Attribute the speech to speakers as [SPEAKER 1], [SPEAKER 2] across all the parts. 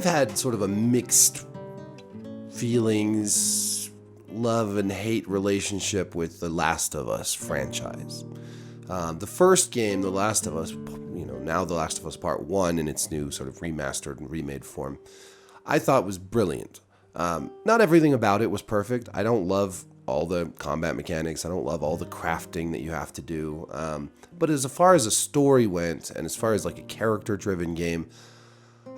[SPEAKER 1] I've had sort of a mixed feelings, love and hate relationship with the Last of Us franchise. The first game, The Last of Us, now The Last of Us Part 1 in its new sort of remastered and remade form, I thought was brilliant. Not everything about it was perfect. I don't love all the combat mechanics. I don't love all the crafting that you have to do. But as far as a story went, and as far as like a character-driven game,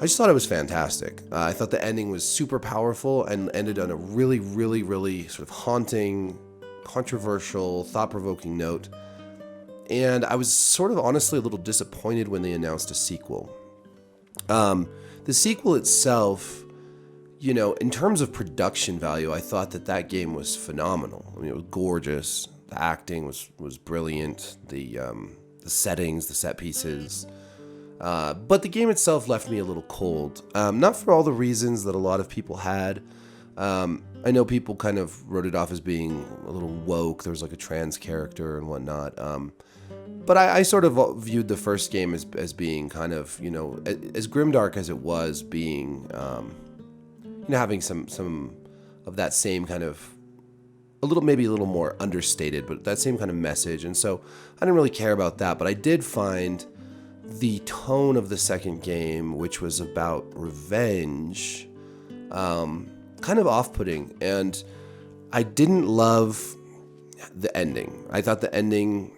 [SPEAKER 1] I just thought it was fantastic. I thought the ending was super powerful and ended on a really, really, really sort of haunting, controversial, thought-provoking note. And I was sort of honestly a little disappointed when they announced a sequel. The sequel itself, in terms of production value, I thought that game was phenomenal. I mean, it was gorgeous. The acting was brilliant. The settings, the set pieces. But the game itself left me a little cold. Not for all the reasons that a lot of people had. I know people kind of wrote it off as being a little woke. There was like a trans character and whatnot. But I sort of viewed the first game as being kind of, as grimdark as it was, being, having some of that same kind of, maybe a little more understated, but that same kind of message. And so I didn't really care about that. But I did find the tone of the second game, which was about revenge, kind of off-putting. And I didn't love the ending. I thought the ending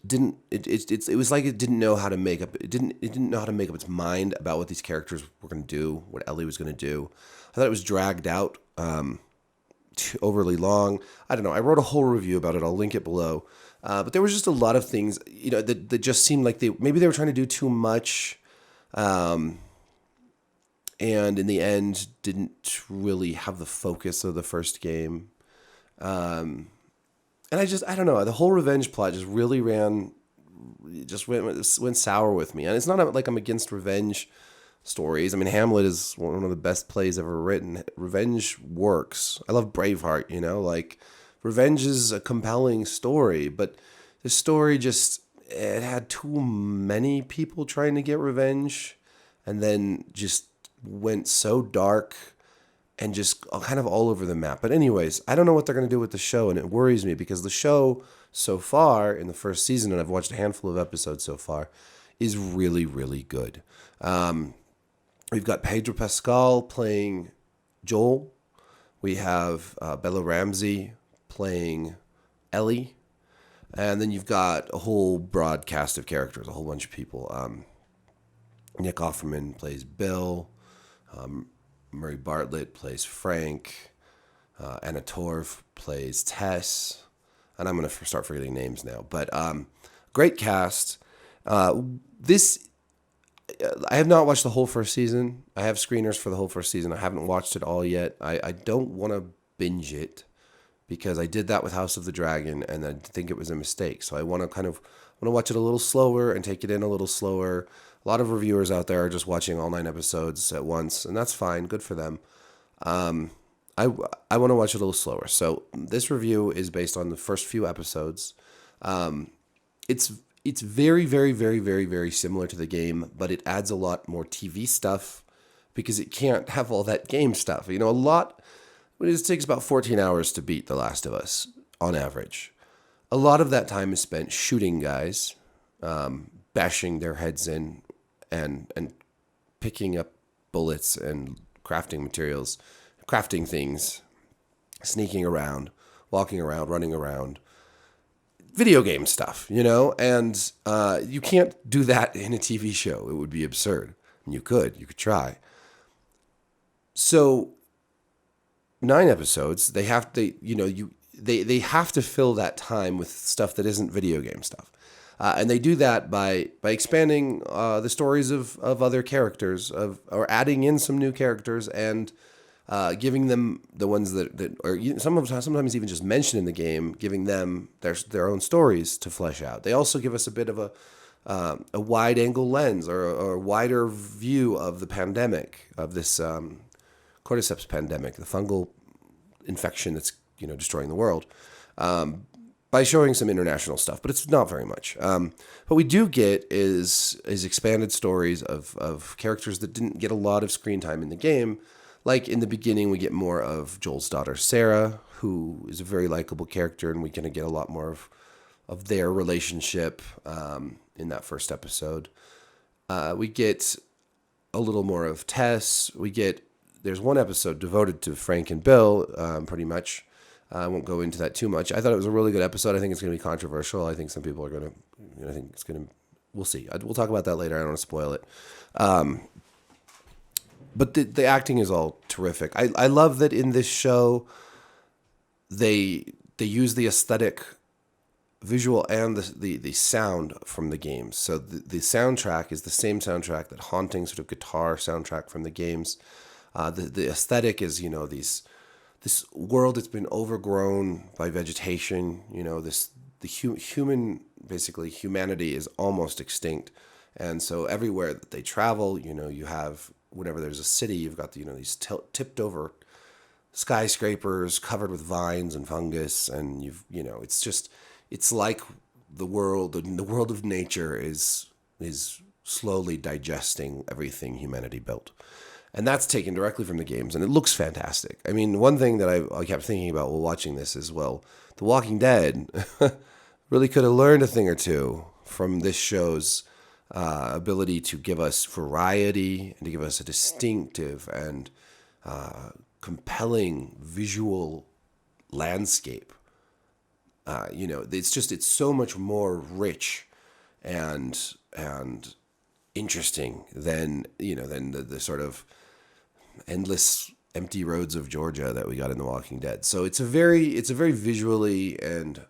[SPEAKER 1] it was like it didn't know how to make up its mind about what these characters were going to do, what Ellie was going to do. I thought it was dragged out, overly long. I don't know. I wrote a whole review about it. I'll link it below. But there was just a lot of things, that just seemed like maybe they were trying to do too much, and in the end didn't really have the focus of the first game. And I don't know, the whole revenge plot just really went sour with me. And it's not like I'm against revenge stories. I mean, Hamlet is one of the best plays ever written. Revenge works. I love Braveheart, like revenge is a compelling story, but the story it had too many people trying to get revenge, and then just went so dark and just kind of all over the map. But anyways, I don't know what they're going to do with the show, and it worries me because the show so far in the first season, and I've watched a handful of episodes so far, is really, really good. We've got Pedro Pascal playing Joel. We have Bella Ramsey playing Ellie. And then you've got a whole broad cast of characters, a whole bunch of people. Nick Offerman plays Bill. Murray Bartlett plays Frank. Anna Torv plays Tess. And I'm going to start forgetting names now. But great cast. I have not watched the whole first season. I have screeners for the whole first season. I haven't watched it all yet. I don't want to binge it because I did that with House of the Dragon and I think it was a mistake. So I want to watch it a little slower and take it in a little slower. A lot of reviewers out there are just watching all 9 episodes at once, and that's fine. Good for them. I want to watch it a little slower. So this review is based on the first few episodes. It's very, very, very, very, very similar to the game, but it adds a lot more TV stuff because it can't have all that game stuff. It takes about 14 hours to beat The Last of Us on average. A lot of that time is spent shooting guys, bashing their heads in and picking up bullets and crafting materials, crafting things, sneaking around, walking around, running around. Video game stuff, and you can't do that in a TV show. It would be absurd. You could try. So 9 episodes, they have to fill that time with stuff that isn't video game stuff. And they do that by expanding the stories of other characters, or adding in some new characters and giving them the ones that are sometimes even just mentioned in the game, giving them their own stories to flesh out. They also give us a bit of a wide angle lens or a wider view of the pandemic, of this cordyceps pandemic, the fungal infection that's destroying the world. by showing some international stuff, but it's not very much. What we do get is expanded stories of characters that didn't get a lot of screen time in the game. Like in the beginning, we get more of Joel's daughter, Sarah, who is a very likable character, and we're going to get a lot more of their relationship in that first episode. We get a little more of Tess. There's one episode devoted to Frank and Bill, pretty much. I won't go into that too much. I thought it was a really good episode. I think it's going to be controversial. I think some people are going to, I think it's going to, we'll see. We'll talk about that later. I don't want to spoil it. But the acting is all terrific. I love that in this show, they use the aesthetic, visual, and the sound from the games. So the soundtrack is the same soundtrack, that haunting sort of guitar soundtrack from the games. The aesthetic is, this world that's been overgrown by vegetation. Humanity is almost extinct. And so everywhere that they travel, you have, whenever there's a city, you've got, these tipped over skyscrapers covered with vines and fungus. And it's like the world of nature is slowly digesting everything humanity built. And that's taken directly from the games, and it looks fantastic. I mean, one thing that I kept thinking about while watching this is, well, The Walking Dead really could have learned a thing or two from this show's ability to give us variety and to give us a distinctive and compelling visual landscape. It's so much more rich and interesting than the sort of endless empty roads of Georgia that we got in The Walking Dead. So it's a very visually and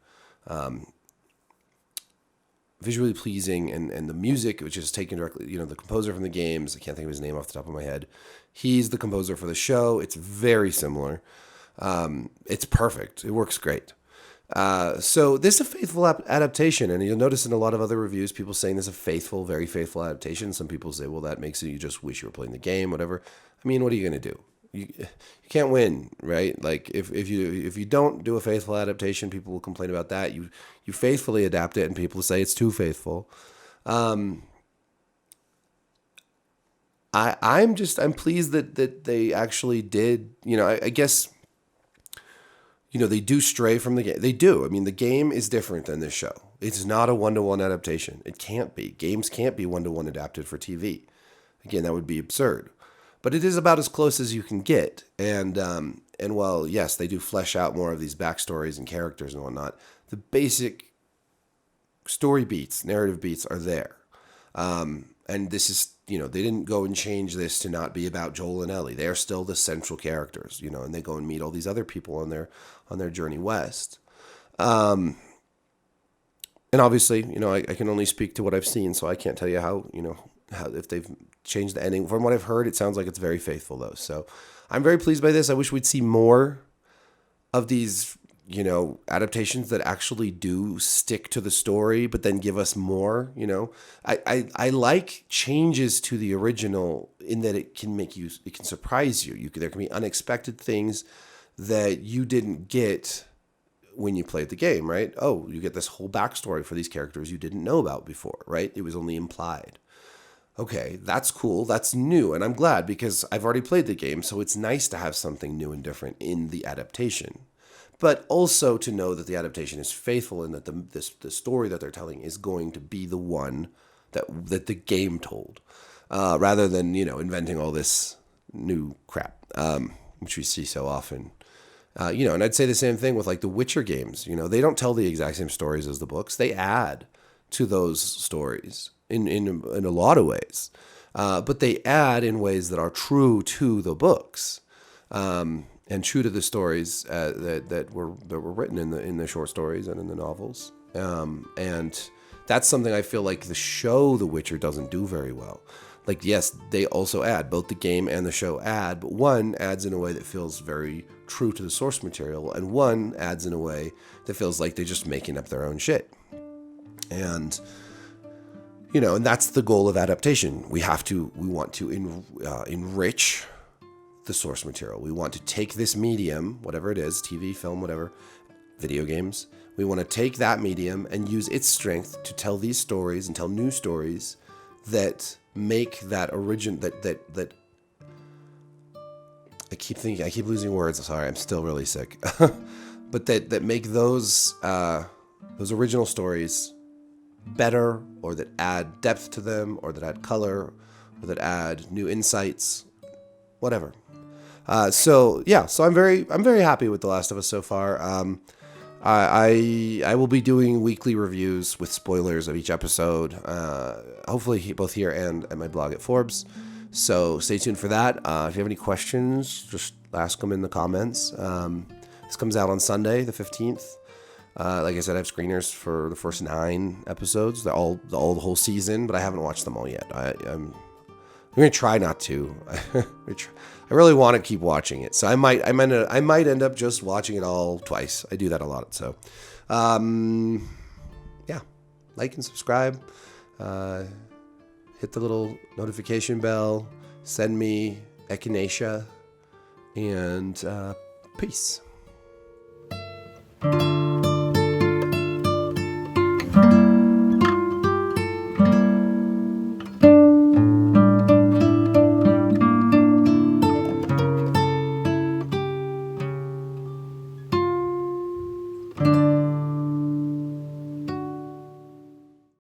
[SPEAKER 1] visually pleasing, and the music, which is taken directly, the composer from the games, I can't think of his name off the top of my head. He's the composer for the show. It's very similar. It's perfect. It works great. So this is a faithful adaptation, and you'll notice in a lot of other reviews, people saying this is a very faithful adaptation. Some people say, well, that makes it you just wish you were playing the game, whatever. I mean, what are you going to do? You can't win, right? Like if you don't do a faithful adaptation, people will complain about that. You faithfully adapt it, and people say it's too faithful. I'm pleased that they actually did. I guess. They do stray from the game. They do. I mean, the game is different than this show. It's not a one-to-one adaptation. It can't be. Games can't be one-to-one adapted for TV. Again, that would be absurd. But it is about as close as you can get. And while, yes, they do flesh out more of these backstories and characters and whatnot, the basic story beats, narrative beats are there. And this is, they didn't go and change this to not be about Joel and Ellie. They are still the central characters, and they go and meet all these other people on their journey west. And obviously, I can only speak to what I've seen, so I can't tell you how if they've changed the ending. From what I've heard, it sounds like it's very faithful, though. So I'm very pleased by this. I wish we'd see more of these, adaptations that actually do stick to the story, but then give us more. I like changes to the original in that it can surprise you. There can be unexpected things that you didn't get when you played the game, right? Oh, you get this whole backstory for these characters you didn't know about before, right? It was only implied. Okay, that's cool. That's new. And I'm glad, because I've already played the game. So it's nice to have something new and different in the adaptation. But also to know that the adaptation is faithful and that the story that they're telling is going to be the one that the game told, rather than, inventing all this new crap, which we see so often. And I'd say the same thing with like the Witcher games. They don't tell the exact same stories as the books. They add to those stories in a lot of ways, but they add in ways that are true to the books, and true to the stories that were written in the short stories and in the novels. And that's something I feel like the show The Witcher doesn't do very well. Like, yes, they also add, both the game and the show add, but one adds in a way that feels very true to the source material, and one adds in a way that feels like they're just making up their own shit. And and that's the goal of adaptation. We want to enrich the source material. We want to take this medium, whatever it is, TV, film, whatever, video games. We want to take that medium and use its strength to tell these stories and tell new stories that make that that I keep losing words. Sorry, I'm still really sick. But that make those original stories better, or that add depth to them, or that add color, or that add new insights, whatever. So I'm very happy with The Last of Us so far. I will be doing weekly reviews with spoilers of each episode, hopefully both here and at my blog at Forbes. So stay tuned for that. If you have any questions, just ask them in the comments. This comes out on Sunday, the 15th. Like I said, I have screeners for the first 9 episodes, the whole season, but I haven't watched them all yet. I'm going to try not to. I really want to keep watching it, so I might end up just watching it all twice. I do that a lot. So, like and subscribe. Hit the little notification bell. Send me echinacea, and peace.